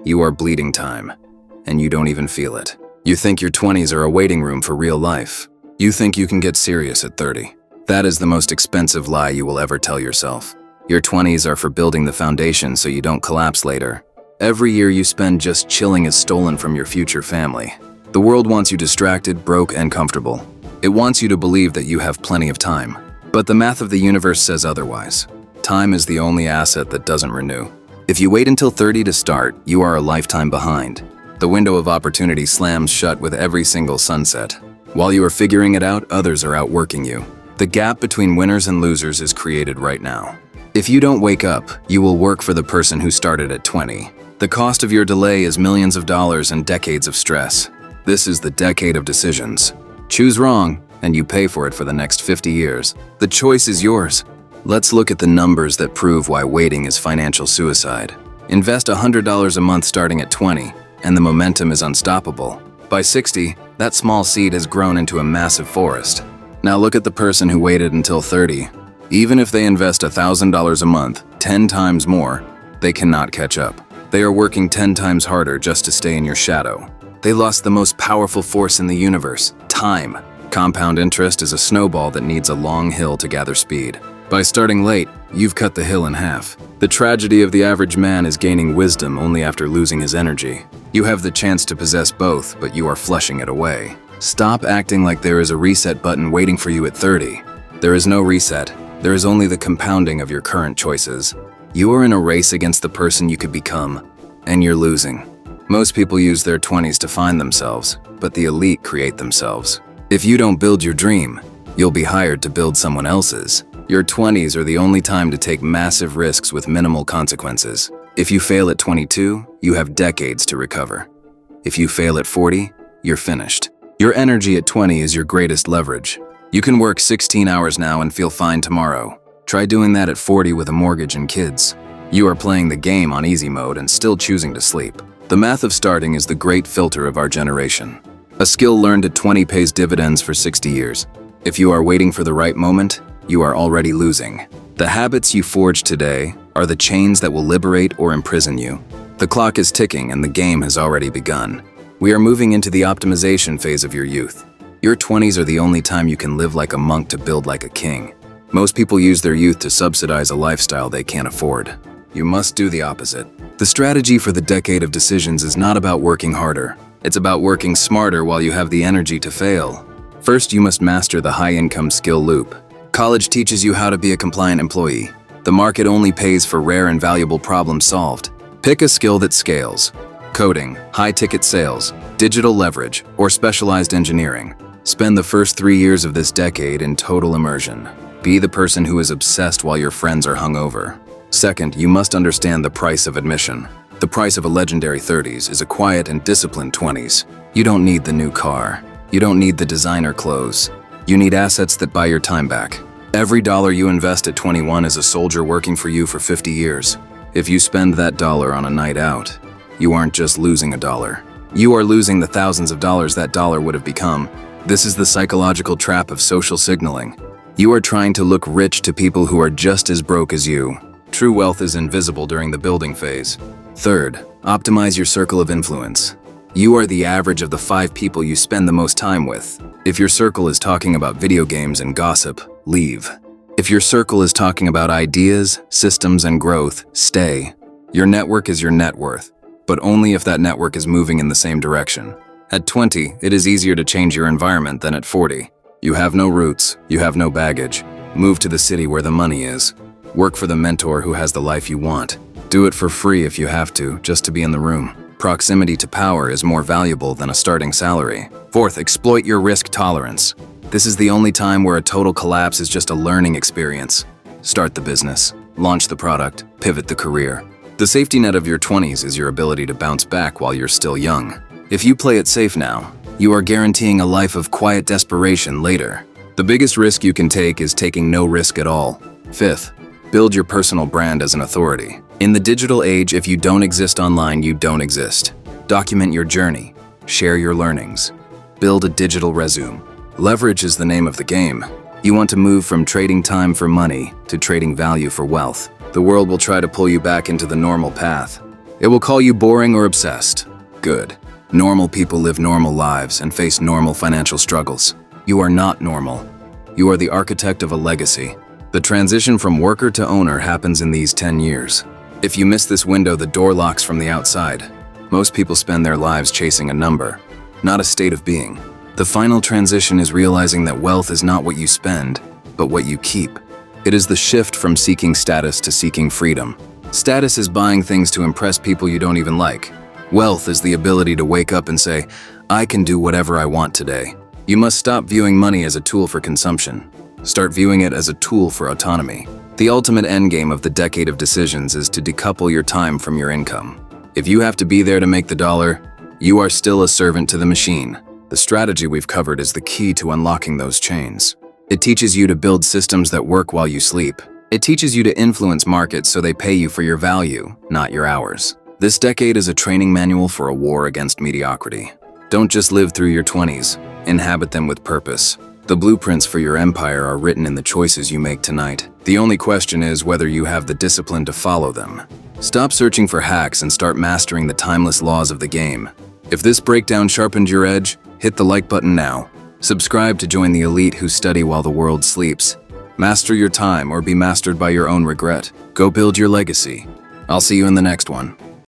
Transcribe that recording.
you are bleeding time, and you don't even feel it. You think your 20s are a waiting room for real life. You think you can get serious at 30. That is the most expensive lie you will ever tell yourself. Your 20s are for building the foundation so you don't collapse later. Every year you spend just chilling is stolen from your future family. The world wants you distracted, broke, and comfortable. It wants you to believe that you have plenty of time. But the math of the universe says otherwise. Time is the only asset that doesn't renew. If you wait until 30 to start, you are a lifetime behind. The window of opportunity slams shut with every single sunset. While you are figuring it out, others are outworking you. The gap between winners and losers is created right now. If you don't wake up, you will work for the person who started at 20. The cost of your delay is millions of dollars and decades of stress. This is the decade of decisions. Choose wrong, and you pay for it for the next 50 years. The choice is yours. Let's look at the numbers that prove why waiting is financial suicide. Invest $100 a month starting at 20, and the momentum is unstoppable. By 60, that small seed has grown into a massive forest. Now look at the person who waited until 30. Even if they invest $1,000 a month, 10 times more, they cannot catch up. They are working 10 times harder just to stay in your shadow. They lost the most powerful force in the universe, time. Compound interest is a snowball that needs a long hill to gather speed. By starting late, you've cut the hill in half. The tragedy of the average man is gaining wisdom only after losing his energy. You have the chance to possess both, but you are flushing it away. Stop acting like there is a reset button waiting for you at 30. There is no reset. There is only the compounding of your current choices. You are in a race against the person you could become, and you're losing. Most people use their 20s to find themselves, but the elite create themselves. If you don't build your dream, you'll be hired to build someone else's. Your 20s are the only time to take massive risks with minimal consequences. If you fail at 22, you have decades to recover. If you fail at 40, you're finished. Your energy at 20 is your greatest leverage. You can work 16 hours now and feel fine tomorrow. Try doing that at 40 with a mortgage and kids. You are playing the game on easy mode and still choosing to sleep. The math of starting is the great filter of our generation. A skill learned at 20 pays dividends for 60 years. If you are waiting for the right moment, you are already losing. The habits you forge today are the chains that will liberate or imprison you. The clock is ticking and the game has already begun. We are moving into the optimization phase of your youth. Your 20s are the only time you can live like a monk to build like a king. Most people use their youth to subsidize a lifestyle they can't afford. You must do the opposite. The strategy for the decade of decisions is not about working harder. It's about working smarter while you have the energy to fail. First, you must master the high-income skill loop. College teaches you how to be a compliant employee. The market only pays for rare and valuable problems solved. Pick a skill that scales. Coding, high-ticket sales, digital leverage, or specialized engineering. Spend the first 3 years of this decade in total immersion. Be the person who is obsessed while your friends are hungover. Second, you must understand the price of admission. The price of a legendary 30s is a quiet and disciplined 20s. You don't need the new car. You don't need the designer clothes. You need assets that buy your time back. Every dollar you invest at 21 is a soldier working for you for 50 years. If you spend that dollar on a night out, you aren't just losing a dollar. You are losing the thousands of dollars that dollar would have become. This is the psychological trap of social signaling. You are trying to look rich to people who are just as broke as you. True wealth is invisible during the building phase. Third, optimize your circle of influence. You are the average of the 5 people you spend the most time with. If your circle is talking about video games and gossip, leave. If your circle is talking about ideas, systems, and growth, stay. Your network is your net worth, but only if that network is moving in the same direction. At 20, it is easier to change your environment than at 40. You have no roots, you have no baggage. Move to the city where the money is. Work for the mentor who has the life you want. Do it for free if you have to, just to be in the room. Proximity to power is more valuable than a starting salary. Fourth, exploit your risk tolerance. This is the only time where a total collapse is just a learning experience. Start the business, launch the product, pivot the career. The safety net of your 20s is your ability to bounce back while you're still young. If you play it safe now, you are guaranteeing a life of quiet desperation later. The biggest risk you can take is taking no risk at all. Fifth, build your personal brand as an authority. In the digital age, if you don't exist online, you don't exist. Document your journey. Share your learnings. Build a digital resume. Leverage is the name of the game. You want to move from trading time for money to trading value for wealth. The world will try to pull you back into the normal path. It will call you boring or obsessed. Good. Normal people live normal lives and face normal financial struggles. You are not normal. You are the architect of a legacy. The transition from worker to owner happens in these 10 years. If you miss this window, the door locks from the outside. Most people spend their lives chasing a number, not a state of being. The final transition is realizing that wealth is not what you spend, but what you keep. It is the shift from seeking status to seeking freedom. Status is buying things to impress people you don't even like. Wealth is the ability to wake up and say, I can do whatever I want today. You must stop viewing money as a tool for consumption. Start viewing it as a tool for autonomy. The ultimate endgame of the decade of decisions is to decouple your time from your income. If you have to be there to make the dollar, you are still a servant to the machine. The strategy we've covered is the key to unlocking those chains. It teaches you to build systems that work while you sleep. It teaches you to influence markets so they pay you for your value, not your hours. This decade is a training manual for a war against mediocrity. Don't just live through your 20s, inhabit them with purpose. The blueprints for your empire are written in the choices you make tonight. The only question is whether you have the discipline to follow them. Stop searching for hacks and start mastering the timeless laws of the game. If this breakdown sharpened your edge, hit the like button now. Subscribe to join the elite who study while the world sleeps. Master your time or be mastered by your own regret. Go build your legacy. I'll see you in the next one.